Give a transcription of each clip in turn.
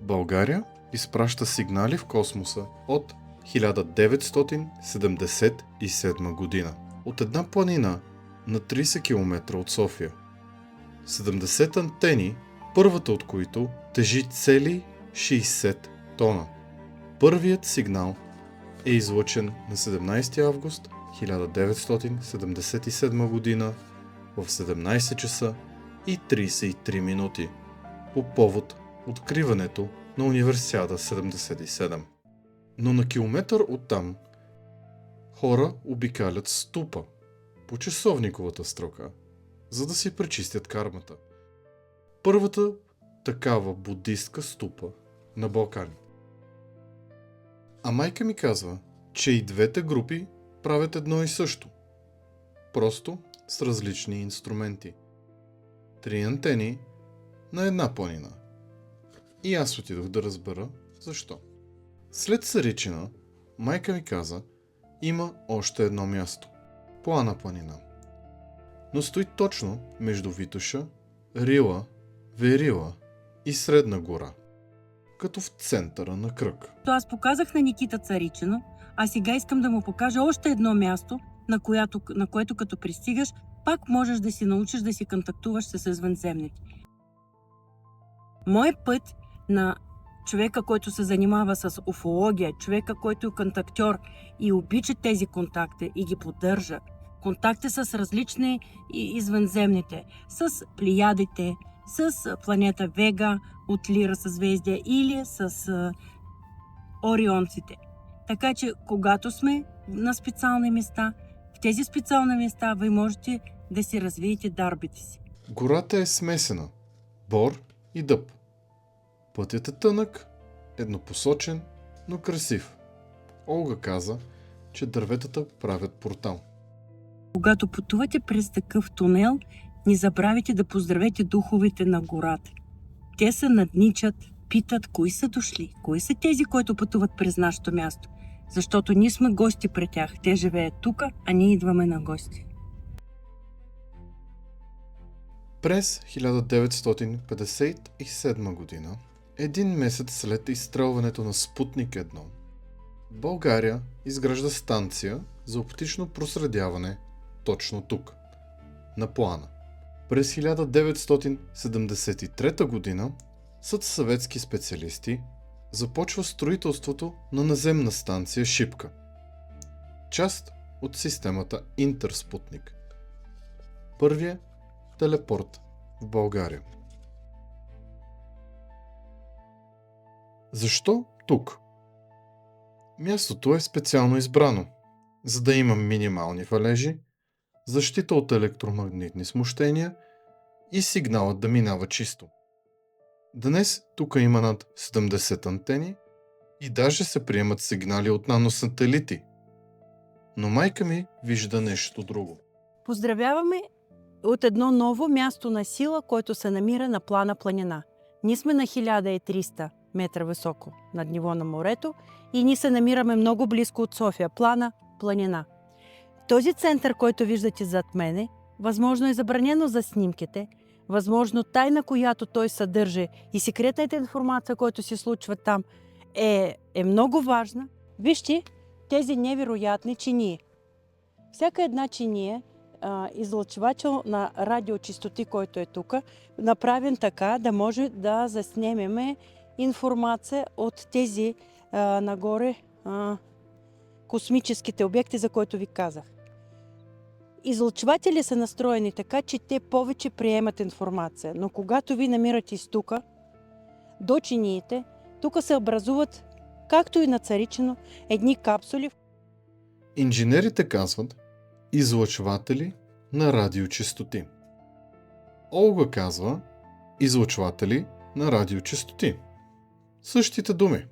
България изпраща сигнали в космоса от 1977 година. От една планина на 30 км от София. 70 антени, първата от които тежи цели 60 тона. Първият сигнал е излъчен на 17 август 1977 година в 17 часа и 33 минути по повод откриването на Универсиада 77. Но на километър оттам хора обикалят ступа по часовниковата строка, за да си пречистят кармата. Първата такава будистка ступа на Балкани. А майка ми казва, че и двете групи правят едно и също. Просто с различни инструменти. 3 антени на една планина. И аз отидох да разбера защо. След Царичина, майка ми каза, има още едно място. Плана планина. Но стои точно между Витоша, Рила, Верила и Средна гора. Като в центъра на кръг. Аз показах на Никита Царичина, а сега искам да му покажа още едно място, на което като пристигаш, пак можеш да си научиш да си контактуваш с извънземните. Моят път на човека, който се занимава с уфология, човека, който е контактьор и обича тези контакти и ги поддържа, контакти с различни извънземните, с плеядите, с планета Вега от Лира съзвездие или с орионците. Така че, когато сме на специални места, в тези специални места ви можете да си развиете дарбите си. Гората е смесена. Бор и дъб. Пътят е тънък, еднопосочен, но красив. Олга каза, че дърветата правят портал. Когато пътувате през такъв тунел, не забравяйте да поздравете духовете на гората. Те се надничат, питат кои са дошли, кои са тези, които пътуват през нашето място. Защото ние сме гости при тях. Те живеят тук, а ние идваме на гости. През 1957 година, един месец след изстрелването на Спутник 1, България изгражда станция за оптично проследяване точно тук, на плана. През 1973 година съветски специалисти започва строителството на наземна станция Шипка, част от системата Интерспутник. Първият телепорт в България. Защо тук? Мястото е специално избрано, за да има минимални валежи, защита от електромагнитни смущения и сигналът да минава чисто. Днес тук има над 70 антени и даже се приемат сигнали от наносателити. Но майка ми вижда нещо друго. Поздравяваме от едно ново място на сила, което се намира на плана планина. Ние сме на 1300 метра високо над ниво на морето и ние се намираме много близко от София, плана планина. Този център, който виждате зад мене, възможно е забранено за снимките, възможно тайна, която той съдържа и секретната информация, която се случва там, е много важна. Вижте тези невероятни чинии. Всяка една чиния, излъчвачел на радиочестоти, който е тук, направен така, да може да заснемеме информация от тези нагоре космическите обекти, за които ви казах. Излъчватели са настроени така, че те повече приемат информация. Но когато ви намирате изтука, до чиниите, тук се образуват, както и на Царичино, едни капсули. Инженерите казват излъчватели на радиочестоти. Олга казва излъчватели на радиочестоти. Същите думи,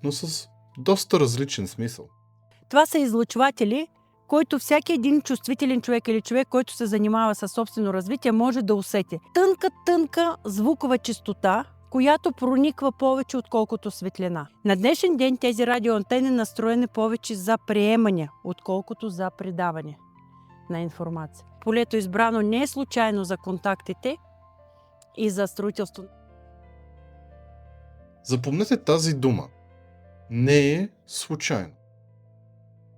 но с доста различен смисъл. Това са излъчватели, който всеки един чувствителен човек или човек, който се занимава със собствено развитие, може да усети. Тънка звукова честота, която прониква повече, отколкото светлина. На днешен ден тези радиоантени настроени повече за приемане, отколкото за предаване на информация. Полето избрано не е случайно за контактите и за строителство. Запомнете тази дума. Не е случайно.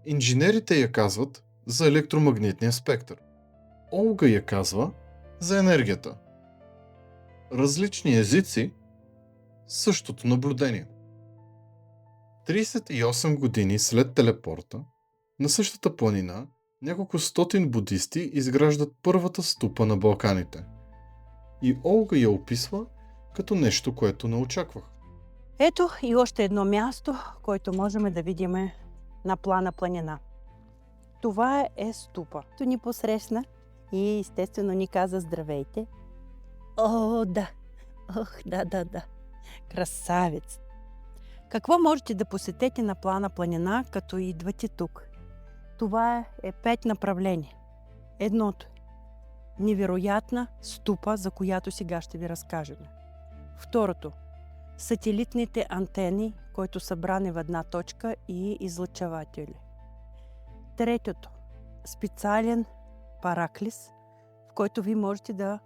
Инженерите я казват за електромагнитния спектър. Олга я казва за енергията. Различни езици – същото наблюдение. 38 години след телепорта, на същата планина няколко стотин будисти изграждат първата ступа на Балканите. И Олга я описва като нещо, което не очаквах. Ето и още едно място, което можем да видим на плана планина. Това е ступа. То ни посрещна и естествено ни каза здравейте. О, да! Ох, да. Красавец! Какво можете да посетите на плана планина, като идвате тук? Това е 5 направления. Едното – невероятна ступа, за която сега ще ви разкажем. Второто – сателитните антени, които са събрани в една точка и излъчаватели. Третото – специален параклис, в който ви можете да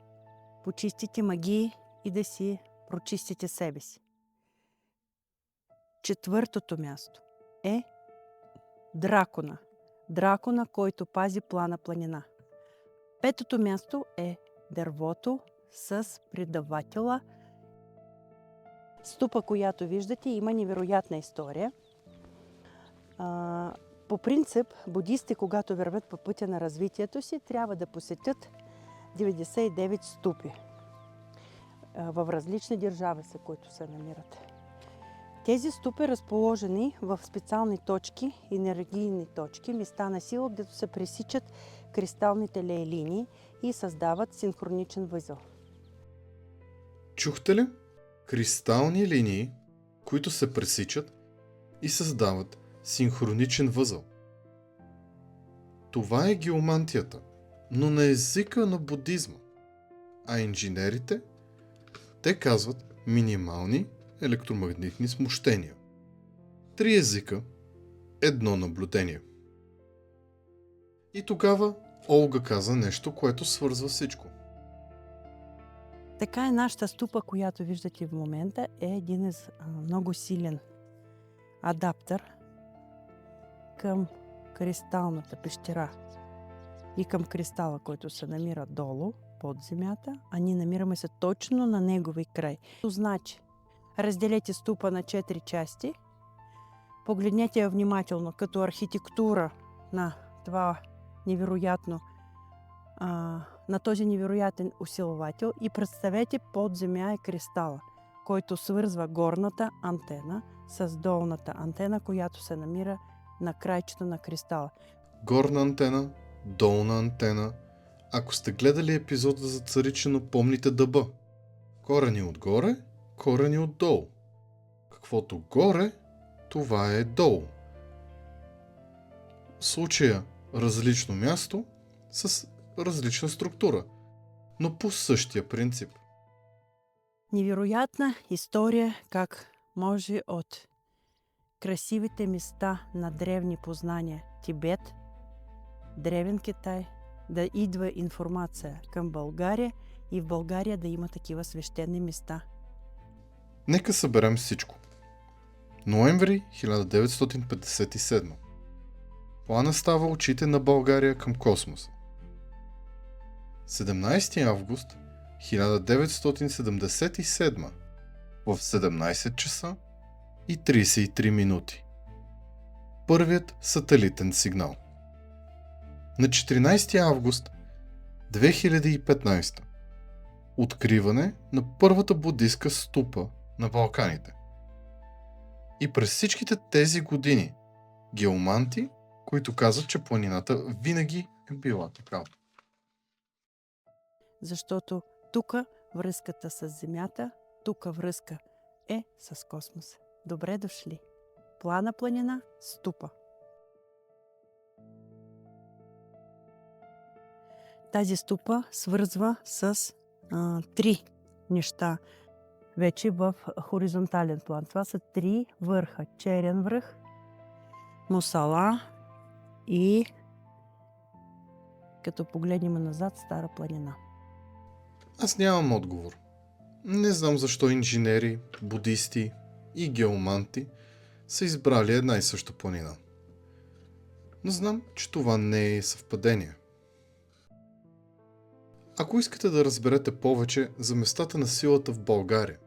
почистите магии и да си прочистите себе си. Четвъртото място е дракона. Дракона, който пази плана планина. Петото място е дървото с предавателя. Ступа, която виждате, има невероятна история. По принцип, будисти, когато вървят по пътя на развитието си, трябва да посетят 99 ступи в различни държави, са, които се намират. Тези ступи разположени в специални точки, енергийни точки, места на сила, където се пресичат кристалните линии и създават синхроничен възел. Чухте ли? Кристални линии, които се пресичат и създават синхроничен възел. Това е геомантията, но на езика на будизма. А инженерите? Те казват минимални електромагнитни смущения. 3 езика, едно наблюдение. И тогава Олга каза нещо, което свързва всичко. Така е нашата ступа, която виждате в момента, е един много силен адаптер към кристалната пещера и към кристала, който се намира долу, под земята, а ние намираме се точно на негови край. Значи, разделете ступа на 4 части, погледнете я внимателно като архитектура на това невероятно, на този невероятен усилвател и представете под земя е кристала, който свързва горната антена с долната антена, която се намира на крайчето на кристала. Горна антена, долна антена. Ако сте гледали епизода за царичено, помните дъба. Корени отгоре, корени отдолу. Каквото горе, това е долу. В случая различно място с различна структура, но по същия принцип. Невероятна история как може от красивите места на древни познания Тибет, древен Китай, да идва информация към България и в България да има такива свещени места. Нека съберем всичко. Ноември 1957. Плана става очите на България към космоса. 17 август 1977 в 17 часа и 33 минути. Първият сателитен сигнал. На 14 август 2015 откриване на първата будистка ступа на Балканите. И през всичките тези години геоманти, които казват, че планината винаги е била такава. Защото тук връзката с Земята, тук връзка е с космоса. Добре дошли! Плана планина ступа. Тази ступа свързва с 3 неща вече в хоризонтален план. Това са 3 върха. Черен връх, Мусала и като погледнем назад Стара планина. Аз нямам отговор. Не знам защо инженери, будисти и геоманти са избрали една и съща планина. Но знам, че това не е съвпадение. Ако искате да разберете повече за местата на силата в България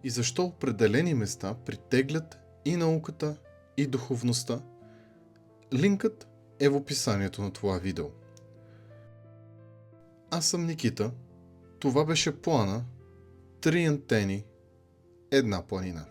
и защо определени места притеглят и науката, и духовността, линкът е в описанието на това видео. Аз съм Никита. Това беше плана 3 антени, една планина.